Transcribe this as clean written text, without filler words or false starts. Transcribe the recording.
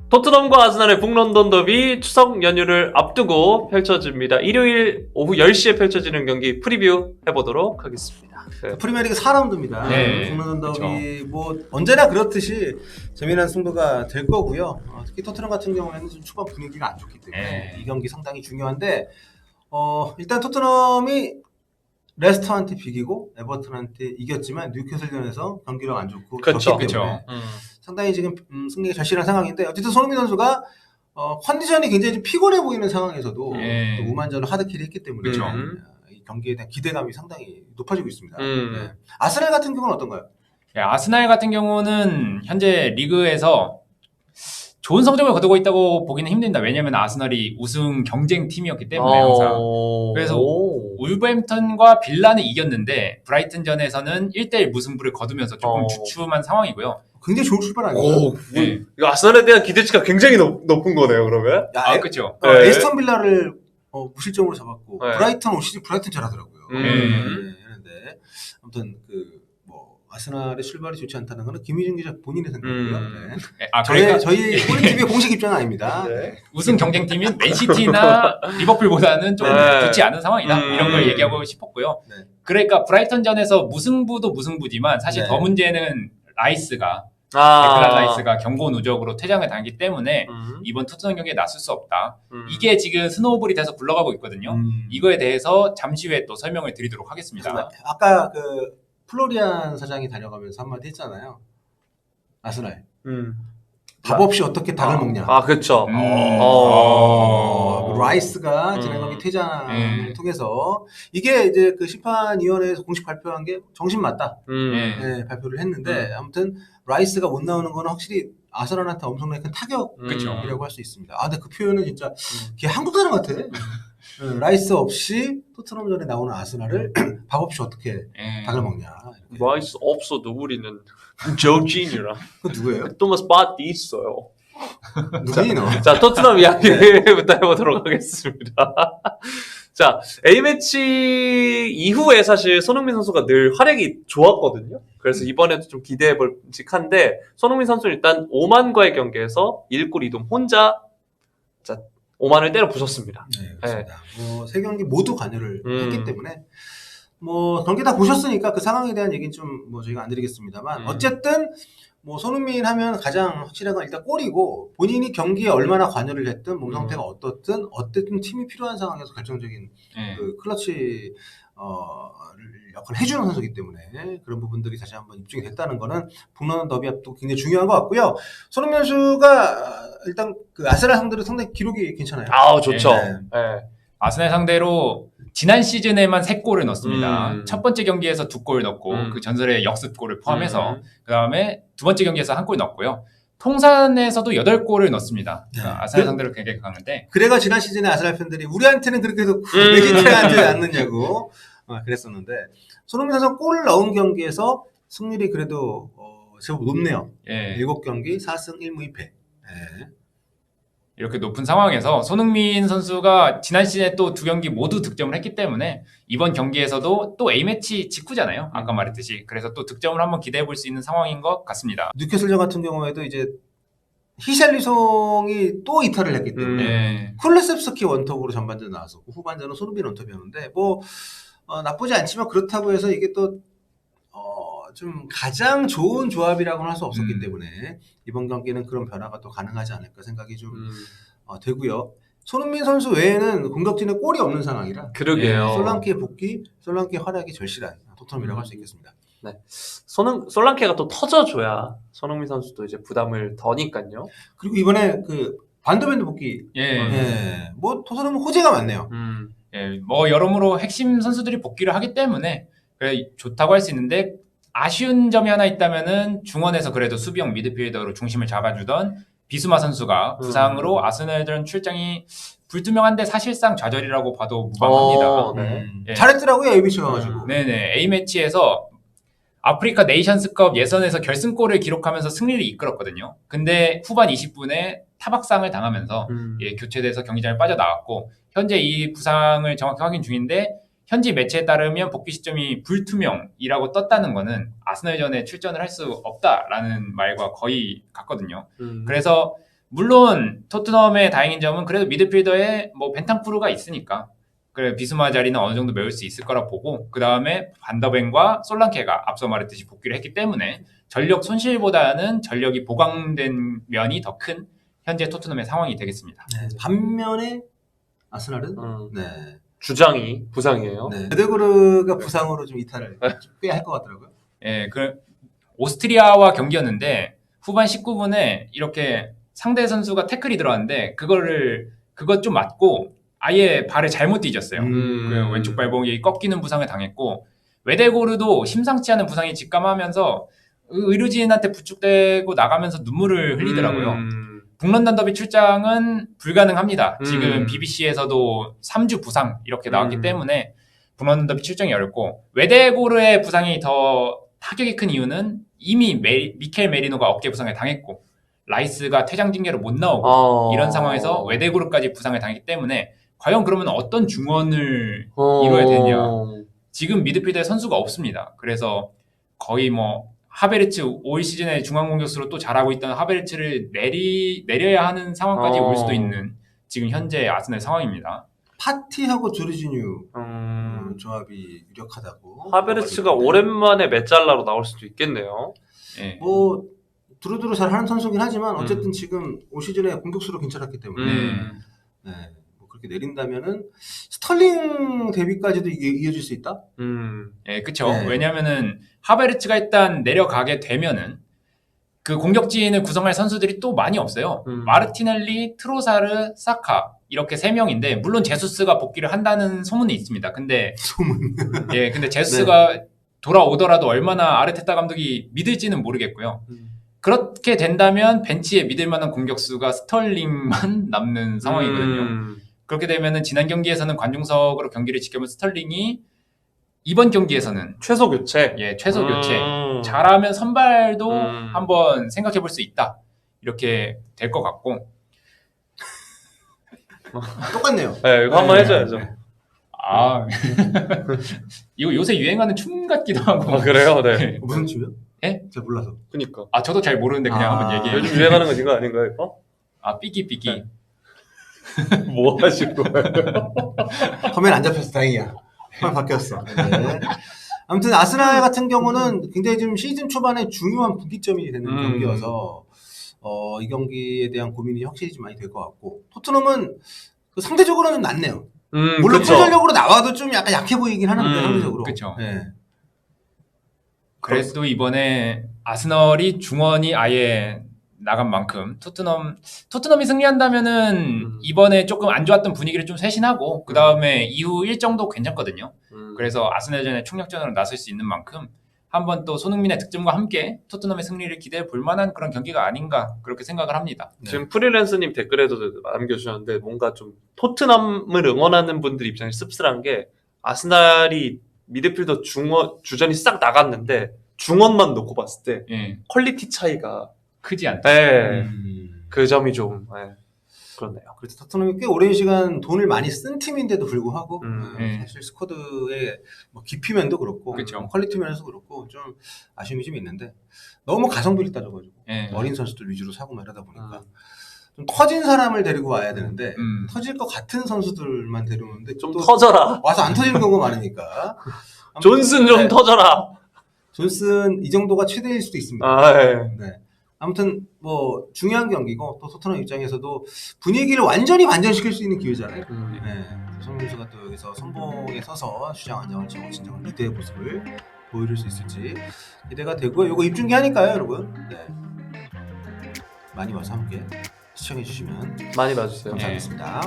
토트넘과 아스날의 북런던 더비 추석 연휴를 앞두고 펼쳐집니다. 일요일 오후 10시에 펼쳐지는 경기 프리뷰 해보도록 하겠습니다. 네. 프리미어리그 4라운드입니다. 네, 북런던 더비 뭐 언제나 그렇듯이 재미난 승부가 될 거고요. 특히 토트넘 같은 경우에는 좀 초반 분위기가 안 좋기 때문에 이 경기 상당히 중요한데 일단 토트넘이 레스터한테 비기고 에버튼한테 이겼지만 뉴캐슬전에서 경기력 안 좋고 졌기 때문에 상당히 지금 승리가 절실한 상황인데 어쨌든 손흥민 선수가 컨디션이 굉장히 좀 피곤해 보이는 상황에서도 또 무만전을 하드캐리 했기 때문에 이 경기에 대한 기대감이 상당히 높아지고 있습니다. 네. 아스날 같은 경우는 어떤가요? 아스날 같은 경우는 현재 리그에서 좋은 성적을 거두고 있다고 보기는 힘듭니다. 왜냐하면 아스날이 우승 경쟁팀이었기 때문에 항상. 그래서 울버햄튼과 빌라는 이겼는데 브라이튼전에서는 1대1 무승부를 거두면서 조금 주춤한 상황이고요. 굉장히 좋은 출발 아니에요? 네. 아스날에 대한 기대치가 굉장히 높은 거네요, 그러면? 그렇죠. 에스턴 빌라를 무실점으로 잡았고 네. 브라이튼 올 시즌 브라이튼 잘하더라고요. 그런데 아무튼 아스날의 출발이 좋지 않다는 것은 김희준 기자 본인의 생각이고요. 네. 저희 꼴TV의 공식 입장은 아닙니다. 네. 우승 경쟁팀인 맨시티나 리버풀보다는 좀 좋지 않은 상황이다. 이런 걸 얘기하고 싶었고요. 네. 그러니까 브라이턴전에서 무승부도 무승부지만 사실 네. 더 문제는 라이스가 데클란 라이스가 경고 누적으로 퇴장을 당했기 때문에 이번 토트넘 경기에 나설 수 없다. 이게 지금 스노우볼이 돼서 굴러가고 있거든요. 이거에 대해서 잠시 후에 또 설명을 드리도록 하겠습니다. 아까 플로리안 사장이 다녀가면서 한마디 했잖아요. 아스날. 밥 없이 어떻게 닭을 먹냐. 그렇죠. 라이스가 지난경기 퇴장을 통해서 이게 이제 그 심판위원회에서 공식 발표한 게 정신 맞다. 네, 발표를 했는데 아무튼 라이스가 못 나오는 거는 확실히 아스날한테 엄청나게 큰 타격이라고 할 수 있습니다. 근데 그 표현은 진짜 걔 한국 사람 같아. 라이스 없이 토트넘전에 나오는 아스날을 밥 없이 어떻게 닭을 먹냐. 이렇게. 라이스 없어도 우리는 조진이라. 그 누구예요? 토마스 바티 있어요. 누구니 너? 자, 토트넘 이야기부터 해보도록 하겠습니다. 자, A매치 이후에 사실 손흥민 선수가 늘 활약이 좋았거든요. 그래서 이번에도 좀 기대해볼 직한데 손흥민 선수는 일단 오만과의 경기에서 1골 2도움 혼자 오만을 때려 부셨습니다. 네, 그렇습니다. 세 경기 모두 관여를 했기 때문에 경기 다 보셨으니까 그 상황에 대한 얘기는 좀 저희가 안 드리겠습니다만 어쨌든 손흥민 하면 가장 확실한 건 일단 골이고 본인이 경기에 얼마나 관여를 했든 몸 상태가 어쨌든 팀이 필요한 상황에서 결정적인 그 클러치 역할을 해주는 선수이기 때문에 그런 부분들이 다시 한번 입증이 됐다는 거는 북런던 더비 앞도 굉장히 중요한 것 같고요. 손흥민 선수가 일단 그 아스날 상대로 상당히 기록이 괜찮아요. 좋죠. 아스날 상대로 지난 시즌에만 3골을 넣었습니다. 첫 번째 경기에서 2골 넣고 그 전설의 역습골을 포함해서 그 다음에 두 번째 경기에서 1골 넣었고요. 통산에서도 8골을 넣습니다. 그러니까 아스날 상대로 굉장히 강한데 그래가 지난 시즌에 아스날 팬들이 우리한테는 그렇게 해도 맨시티한테 안 넣냐고 그랬었는데 손흥민 선수가 골을 넣은 경기에서 승률이 그래도 제법 높네요. 7경기 4승 1무 2패. 이렇게 높은 상황에서 손흥민 선수가 지난 시즌에 또 2경기 모두 득점을 했기 때문에 이번 경기에서도 또 A매치 직후잖아요. 아까 말했듯이. 그래서 또 득점을 한번 기대해 볼 수 있는 상황인 것 같습니다. 뉴캐슬전 같은 경우에도 이제 히샬리송이 또 이탈을 했기 때문에 쿨레셉스키 원톱으로 전반전 나왔었고 후반전은 손흥민 원톱이었는데 나쁘지 않지만 그렇다고 해서 이게 또 좀 가장 좋은 조합이라고는 할 수 없었기 때문에 이번 경기는 그런 변화가 또 가능하지 않을까 생각이 좀 되고요. 손흥민 선수 외에는 공격진에 골이 없는 상황이라 그러게요. 솔랑케의 복귀, 솔랑케의 활약이 절실한 토트넘이라고 할 수 있겠습니다. 네. 솔랑케가 또 터져줘야 손흥민 선수도 이제 부담을 더니까요. 그리고 이번에 그 반더벤도 복귀. 토트넘은 호재가 많네요. 여러모로 핵심 선수들이 복귀를 하기 때문에 좋다고 할 수 있는데 아쉬운 점이 하나 있다면은 중원에서 그래도 수비형 미드필더로 중심을 잡아주던 비수마 선수가 부상으로 아스날전 출장이 불투명한데 사실상 좌절이라고 봐도 무방합니다. 잘했더라고요, A매치 가가지고. A매치에서 아프리카 네이션스컵 예선에서 결승골을 기록하면서 승리를 이끌었거든요. 근데 후반 20분에 타박상을 당하면서 교체돼서 경기장을 빠져나왔고 현재 이 부상을 정확히 확인 중인데 현지 매체에 따르면 복귀 시점이 불투명이라고 떴다는 거는 아스날전에 출전을 할 수 없다라는 말과 거의 같거든요. 그래서 물론 토트넘의 다행인 점은 그래도 미드필더에 뭐 벤탄쿠르가 있으니까 그래 비스마 자리는 어느 정도 메울 수 있을 거라 보고 그 다음에 반더벤과 솔랑케가 앞서 말했듯이 복귀를 했기 때문에 전력 손실보다는 전력이 보강된 면이 더 큰 현재 토트넘의 상황이 되겠습니다. 네. 반면에 아스날은 네. 주장이 부상이에요. 네. 베데그르가 부상으로 좀 이탈을 좀 빼야 할 것 같더라고요. 예, 그 오스트리아와 경기였는데 후반 19분에 이렇게 상대 선수가 태클이 들어왔는데 그것 좀 맞고 아예 발을 잘못 뒤졌어요. 그 왼쪽 발목이 꺾이는 부상을 당했고 웨데고르도 심상치 않은 부상이 직감하면서 의료진한테 부축되고 나가면서 눈물을 흘리더라고요. 북런던 더비 출장은 불가능합니다. 지금 BBC에서도 3주 부상 이렇게 나왔기 때문에 북런던 더비 출장이 어렵고 웨데고르의 부상이 더 타격이 큰 이유는 이미 미켈 메리노가 어깨 부상을 당했고 라이스가 퇴장 징계로 못 나오고 이런 상황에서 웨데고르까지 부상을 당했기 때문에 과연 그러면 어떤 중원을 이뤄야 되냐. 지금 미드필더에 선수가 없습니다. 그래서 거의 뭐 하베르츠 올 시즌에 중앙 공격수로 또 잘하고 있던 하베르츠를 내려야 하는 상황까지 올 수도 있는 지금 현재 아스날 상황입니다. 파티하고 조르지뉴 조합이 유력하다고. 하베르츠가 오랜만에 메잘라로 나올 수도 있겠네요. 예. 뭐 두루두루 잘하는 선수긴 하지만 어쨌든 지금 올 시즌에 공격수로 괜찮았기 때문에 네. 뭐 그렇게 내린다면은 스털링 데뷔까지도 이어질 수 있다. 예, 그쵸. 네. 왜냐면은 하베르츠가 일단 내려가게 되면은 그 공격진을 구성할 선수들이 또 많이 없어요. 마르티넬리, 트로사르, 사카 이렇게 3명인데 물론 제수스가 복귀를 한다는 소문이 있습니다. 근데 예, 근데 제수스가 돌아오더라도 얼마나 아르테타 감독이 믿을지는 모르겠고요. 그렇게 된다면 벤치에 믿을 만한 공격수가 스털링만 남는 상황이거든요. 그렇게 되면은 지난 경기에서는 관중석으로 경기를 지켜본 스털링이 이번 경기에서는 최소 교체. 예, 최소 교체. 잘하면 선발도 한번 생각해 볼 수 있다. 이렇게 될 것 같고. 똑같네요. 네, 이거 한번 해줘야죠. 아, 이거 요새 유행하는 춤 같기도 하고. 아, 그래요? 네. 무슨 춤이요? 예? 제가 몰라서. 그니까. 아, 저도 잘 모르는데 그냥 한번 얘기해요. 요즘 유행하는 건 이거 아닌가요? 아, 삐끼삐끼. 네. 뭐 하실 거예요? 화면 안 잡혀서 다행이야. 화면 바뀌었어. 네. 아무튼 아스날 같은 경우는 굉장히 좀 시즌 초반에 중요한 분기점이 되는 경기여서 이 경기에 대한 고민이 확실히 좀 많이 될 것 같고 토트넘은 상대적으로는 좀 낫네요. 물론 그쵸. 표절력으로 나와도 좀 약간 약해 보이긴 하는데 상대적으로. 그쵸. 네. 그래도 이번에 아스널이 중원이 아예 나간 만큼 토트넘이 승리한다면은 이번에 조금 안 좋았던 분위기를 좀 쇄신하고 그 다음에 이후 일정도 괜찮거든요. 그래서 아스날전에 총력전으로 나설 수 있는 만큼 한번 또 손흥민의 득점과 함께 토트넘의 승리를 기대해 볼 만한 그런 경기가 아닌가 그렇게 생각을 합니다. 네. 지금 프리랜서님 댓글에도 남겨주셨는데 뭔가 좀 토트넘을 응원하는 분들 입장에서 씁쓸한 게 아스날이 미드필더 주전이 싹 나갔는데 중원만 놓고 봤을 때 예, 퀄리티 차이가 크지 않다. 네, 그 점이 좀 그렇네요. 그래서 토트넘이 꽤 오랜 시간 돈을 많이 쓴 팀인데도 불구하고 네. 사실 스쿼드의 뭐 깊이면도 그렇고 그쵸. 퀄리티 면에서 그렇고 좀 아쉬움이 좀 있는데 너무 가성비를 따져가지고 예. 어린 선수들 위주로 사고 말하다 보니까 좀 터진 사람을 데리고 와야 되는데 터질 것 같은 선수들만 데려오는데 좀 또 터져라. 와서 안 터지는 경우가 많으니까 존슨 좀 네. 터져라. 존슨 이 정도가 최대일 수도 있습니다. 네. 아무튼 뭐 중요한 경기고 또 토트넘 입장에서도 분위기를 완전히 반전시킬 수 있는 기회잖아요. 네. 손흥민 선수가 또 여기서 선봉에 서서 주장 안정을 지고 진정한 리드의 모습을 보여줄 수 있을지 기대가 되고요. 이거 입중계 하니까요, 여러분. 네. 많이 와서 함께 시청해 주시면 많이 봐주세요. 감사하겠습니다.